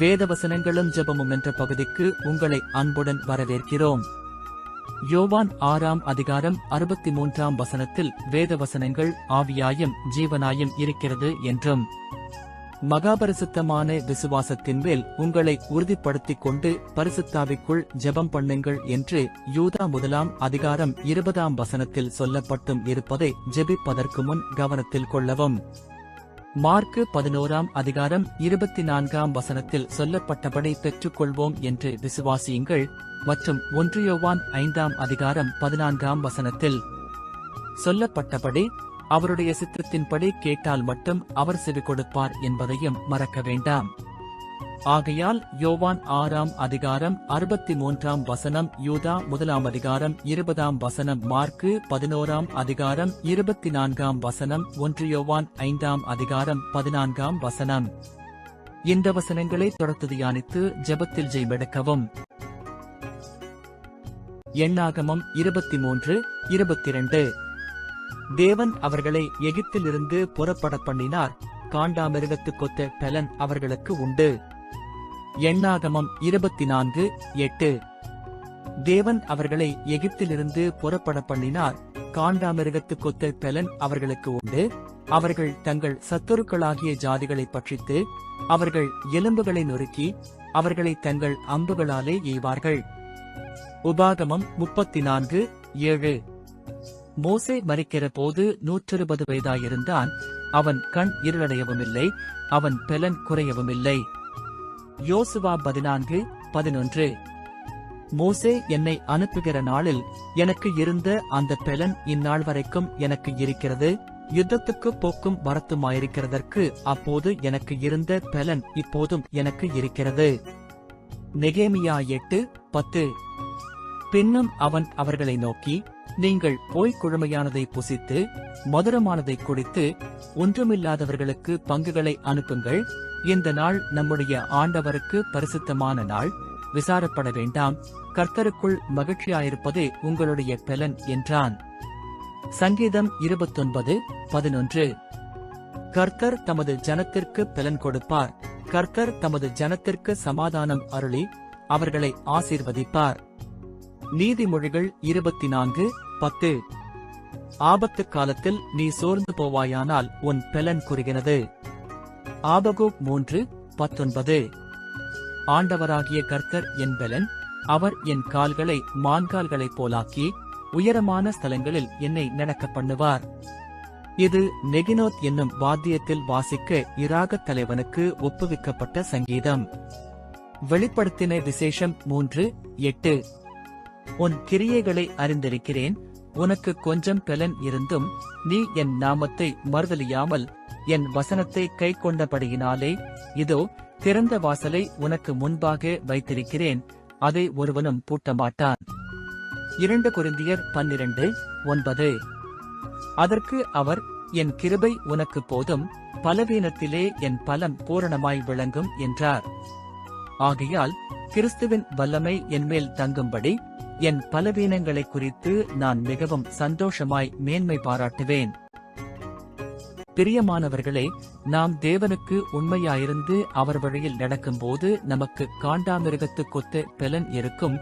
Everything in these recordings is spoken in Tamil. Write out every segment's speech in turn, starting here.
வேதவசனங்களும் ஜெபமும் என்ற பகுதிக்கு உங்களை அன்புடன் வரவேற்கிறோம். யோவான் 6ஆம் அதிகாரம் 63ஆம் வசனத்தில் வேதவசனங்கள் ஆவியாயும் ஜீவனாயும் இருக்கிறது என்றும், மகாபரிசுத்தமான விசுவாசத்தின் மேல் உங்களை உறுதிப்படுத்திக் கொண்டு பரிசுத்தாவிக்குள் ஜெபம் பண்ணுங்கள் என்று யூதா 1ஆம் அதிகாரம் 20ஆம் வசனத்தில் சொல்லப்பட்டும் இருப்பதை ஜெபிப்பதற்கு முன் கவனத்தில் கொள்ளவும். மார்க்கு 11ஆம் அதிகாரம் 24ஆம் வசனத்தில் சொல்லப்பட்டபடி பெற்றுக்கொள்வோம் என்று விசுவாசியுங்கள் மற்றும் 1 யோவான் 5ஆம் அதிகாரம் 14ஆம் வசனத்தில் சொல்லப்பட்டபடி அவருடைய சித்தத்தின்படி கேட்டால் மட்டும் அவர் செவி கொடுப்பார் என்பதையும் மறக்க வேண்டாம். ஆகையால் யோவான் 6ஆம் அதிகாரம் 63ஆம் வசனம், யூதா 1ஆம் அதிகாரம் 20ஆம் வசனம், மார்க்கு 11ஆம் அதிகாரம் 24ஆம் வசனம், 1 யோவான் 5ஆம் அதிகாரம் 14ஆம் வசனம். இந்த வசனங்களை தொடர்ந்து தியானித்து ஜெபத்தில் ஜெயமெடுக்கவும். எண்ணாகமம் 23:22. தேவன் அவர்களை எகிப்திலிருந்து புறப்பட பண்ணினார், காண்டாமிருகத்துக்கொத்த பலன் அவர்களுக்கு உண்டு. எண்ணாகமம் 24:8. தேவன் அவர்களை எகிப்திலிருந்து புறப்பட பண்ணினார், காண்டாமிருகத்துக்கொத்த பலன் அவர்களுக்கு உண்டு. அவர்கள் தங்கள் சத்துருக்களாகிய ஜாதிகளை பட்சித்து அவர்கள் எலும்புகளை நொறுக்கி அவர்களை தங்கள் அம்புகளாலே எய்வார்கள். உபாகமம் 34:7. மோசே மரிக்கிற போது 120 வயதாயிருந்தான். அவன் கண் இருளடையவுமில்லை, அவன் பெலன் குறையவுமில்லை. யோசுவா 14:11. மோசே என்னை அனுப்புகிற நாளில் எனக்கு இருந்த அந்த பெலன் இந்நாள் வரைக்கும் எனக்கு இருக்கிறது. யுத்தத்துக்கு போக்கும் வரத்துமாயிருக்கிறதற்கு அப்போது எனக்கு இருந்த பெலன் இப்போதும் எனக்கு இருக்கிறது. நெகேமியா 8:10. பின்னும் அவன் அவர்களை நோக்கி, நீங்கள் போய் குழுமையானதை புசித்து மதுரமானதை குடித்து ஒன்றுமில்லாதவர்களுக்கு பங்குகளை அனுப்புங்கள். இந்த நாள் நம்முடைய ஆண்டவருக்கு பரிசுத்தமான நாள். விசாரப்பட வேண்டாம், கர்த்தருக்குள் மகிழ்ச்சியாயிருப்பதே உங்களுடைய பெலன் என்றான். சங்கீதம் 29:11. கர்த்தர் தமது ஜனத்திற்கு பெலன் கொடுப்பார். கர்த்தர் தமது ஜனத்திற்கு சமாதானம் அருளி அவர்களை ஆசீர்வதிப்பார். நீதிமொழிகள் 24:10. ஆபத்து காலத்தில் நீ சோர்ந்து போவாயானால் உன் பெலன் குறுகினது. ஆபகூக் 3:19. ஆண்டவராகிய கர்த்தர் என் பெலன், அவர் என் கால்களை மான்கால்களைப் போலாக்கி உயரமான ஸ்தலங்களில் என்னை நடக்க பண்ணுவார். இது நெகினோத் என்னும் வாத்தியத்தில் வாசிக்க இராகத் தலைவனுக்கு ஒப்புவிக்கப்பட்ட சங்கீதம். வெளிப்படுத்தின விசேஷம் 3:8. உன் கிரியைகளை அறிந்திருக்கிறேன், உனக்கு கொஞ்சம் பெலன் இருந்தும் நீ என் நாமத்தை மறுதலியாமல் என் வசனத்தை கை கொண்டபடியினாலே இதோ திறந்த வாசலை உனக்கு முன்பாக வைத்திருக்கிறேன், அதை ஒருவனும் பூட்டமாட்டான். 2 கொரிந்தியர் 12:9. அதற்கு அவர், என் கிருபை உனக்கு போதும், பலவீனத்திலே என் பலம் பூரணமாய் விளங்கும் என்றார். ஆகையால் கிறிஸ்துவின் வல்லமை என்மேல் தங்கும்படி என் பலவீனங்களை குறித்து நான் மிகவும் சந்தோஷமாய் மேன்மை பாராட்டுவேன். பிரியமானவர்களே, நாம் தேவனுக்கு உண்மையாயிருந்து அவர் வழியில் நடக்கும்போது நமக்கு காண்டாமிருகத்துக்கொத்த பெலன் இருக்கும்.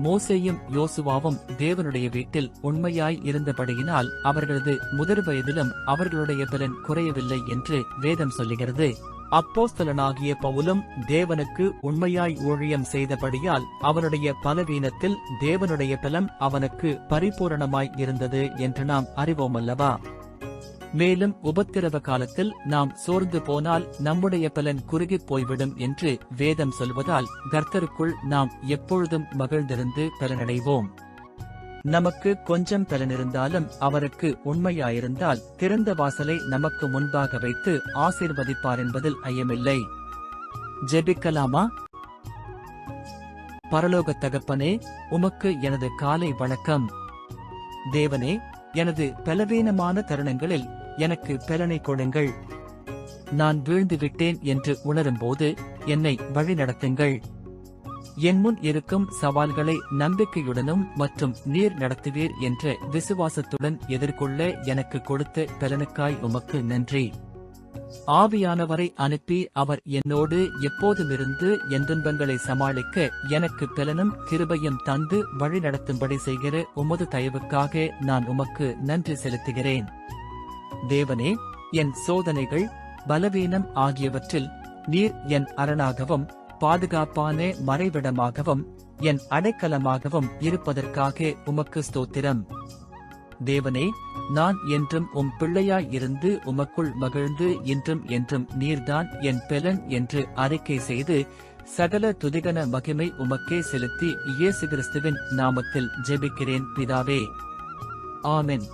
மோசேயும் யோசுவாவும் தேவனுடைய வீட்டில் உண்மையாய் இருந்தபடியினால் அவர்களது முதிர் வயதிலும் அவர்களுடைய பெலன் குறையவில்லை என்று வேதம் சொல்லுகிறது. அப்போஸ்தலனாகிய பவுலும் தேவனுக்கு உண்மையாய் ஊழியம் செய்தபடியால் அவனுடைய பலவீனத்தில் தேவனுடைய பலம் அவனுக்கு பரிபூரணமாய் இருந்தது என்று நாம் அறிவோமல்லவா? மேலும் உபத்திரவ காலத்தில் நாம் சோர்ந்து போனால் நம்முடைய பலன் குறுகிப் போய்விடும் என்று வேதம் சொல்வதால் கர்த்தருக்குள் நாம் எப்பொழுதும் மகிழ்ந்திருந்து பலனடைவோம். நமக்கு கொஞ்சம் பலனிருந்தாலும் அவருக்கு உண்மையாயிருந்தால் திறந்த வாசலை நமக்கு முன்பாக வைத்து ஆசீர்வதிப்பார் என்பதில் ஐயமில்லை. ஜெபிக்கலாமா? பரலோக தகப்பனே, உமக்கு எனது காலை வணக்கம். தேவனே, எனது பலவீனமான தருணங்களில் எனக்கு பலனை கொடுங்கள். நான் வீழ்ந்து விட்டேன் என்று உணரும்போது என்னை வழிநடத்துங்கள். என் முன் இருக்கும் சவால்களை நம்பிக்கையுடனும் மற்றும் நீர் நடத்துவீர் என்ற விசுவாசத்துடன் எதிர்கொள்ள எனக்கு கொடுத்த பலனுக்காய் உமக்கு நன்றி. ஆவியானவரை அனுப்பி அவர் என்னோடு எப்போதுமிருந்து என் துன்பங்களை சமாளிக்க எனக்கு பெலனும் கிருபையும் தந்து வழிநடத்தும்படி செய்கிற உமது தயவுக்காக நான் உமக்கு நன்றி செலுத்துகிறேன். தேவனே, என் சோதனைகள், பலவீனம் ஆகியவற்றில் நீர் என் அரணாகவும் பாதுகாப்பான மறைவிடமாகவும் என் அடைக்கலமாகவும் இருப்பதற்காக உமக்கு ஸ்தோத்திரம். தேவனே, நான் என்றும் உம் பிள்ளையாய் இருந்து உமக்குள் மகிழ்ந்து இன்றும் என்றும் நீர்தான் என் பெலன் என்று அறிக்கை செய்து சகல துதிகன மகிமை உமக்கே செலுத்தி இயேசு கிறிஸ்துவின் நாமத்தில் ஜெபிக்கிறேன் பிதாவே. ஆமென்.